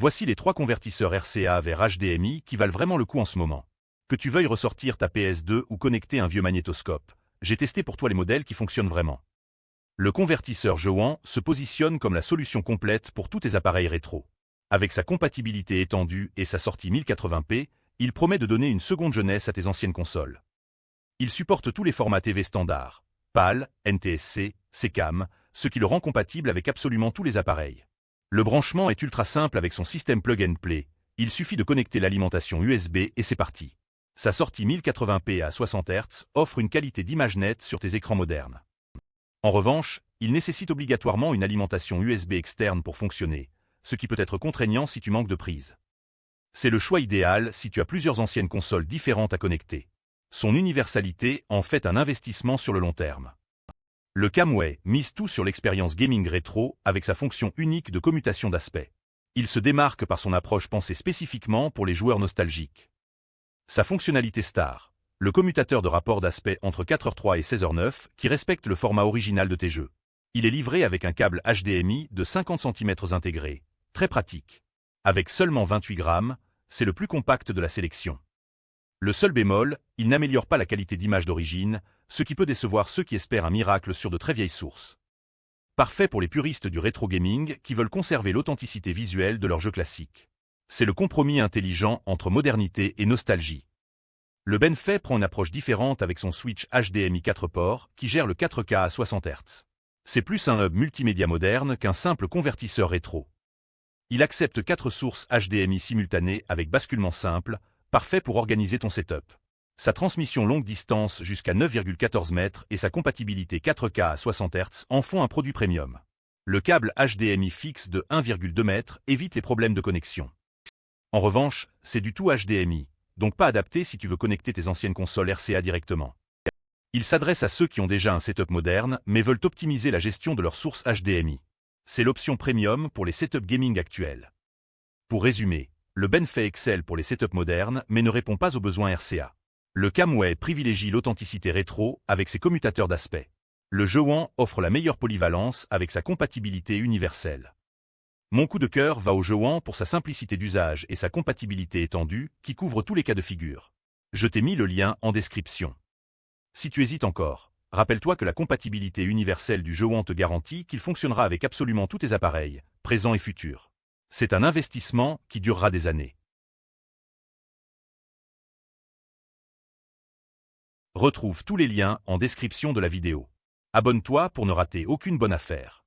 Voici les 3 convertisseurs RCA vers HDMI qui valent vraiment le coup en ce moment. Que tu veuilles ressortir ta PS2 ou connecter un vieux magnétoscope, j'ai testé pour toi les modèles qui fonctionnent vraiment. Le convertisseur Jouan se positionne comme la solution complète pour tous tes appareils rétro. Avec sa compatibilité étendue et sa sortie 1080p, il promet de donner une seconde jeunesse à tes anciennes consoles. Il supporte tous les formats TV standards, PAL, NTSC, SECAM, ce qui le rend compatible avec absolument tous les appareils. Le branchement est ultra simple avec son système plug and play, il suffit de connecter l'alimentation USB et c'est parti. Sa sortie 1080p à 60 Hz offre une qualité d'image nette sur tes écrans modernes. En revanche, il nécessite obligatoirement une alimentation USB externe pour fonctionner, ce qui peut être contraignant si tu manques de prise. C'est le choix idéal si tu as plusieurs anciennes consoles différentes à connecter. Son universalité en fait un investissement sur le long terme. Le Camway mise tout sur l'expérience gaming rétro avec sa fonction unique de commutation d'aspect. Il se démarque par son approche pensée spécifiquement pour les joueurs nostalgiques. Sa fonctionnalité star, le commutateur de rapport d'aspect entre 4h03 et 16h09 qui respecte le format original de tes jeux. Il est livré avec un câble HDMI de 50 cm intégré, très pratique. Avec seulement 28 grammes, c'est le plus compact de la sélection. Le seul bémol, il n'améliore pas la qualité d'image d'origine, ce qui peut décevoir ceux qui espèrent un miracle sur de très vieilles sources. Parfait pour les puristes du rétro gaming qui veulent conserver l'authenticité visuelle de leurs jeux classiques. C'est le compromis intelligent entre modernité et nostalgie. Le Benfait prend une approche différente avec son switch HDMI 4 ports qui gère le 4K à 60 Hz. C'est plus un hub multimédia moderne qu'un simple convertisseur rétro. Il accepte 4 sources HDMI simultanées avec basculement simple, parfait pour organiser ton setup. Sa transmission longue distance jusqu'à 9,14 mètres et sa compatibilité 4K à 60 Hz en font un produit premium. Le câble HDMI fixe de 1,2 mètres évite les problèmes de connexion. En revanche, c'est du tout HDMI, donc pas adapté si tu veux connecter tes anciennes consoles RCA directement. Il s'adresse à ceux qui ont déjà un setup moderne mais veulent optimiser la gestion de leurs sources HDMI. C'est l'option premium pour les setups gaming actuels. Pour résumer, le Benfait excelle pour les setups modernes mais ne répond pas aux besoins RCA. Le Camway privilégie l'authenticité rétro avec ses commutateurs d'aspect. Le Jouan offre la meilleure polyvalence avec sa compatibilité universelle. Mon coup de cœur va au Jouan pour sa simplicité d'usage et sa compatibilité étendue qui couvre tous les cas de figure. Je t'ai mis le lien en description. Si tu hésites encore, rappelle-toi que la compatibilité universelle du Jouan te garantit qu'il fonctionnera avec absolument tous tes appareils, présents et futurs. C'est un investissement qui durera des années. Retrouve tous les liens en description de la vidéo. Abonne-toi pour ne rater aucune bonne affaire.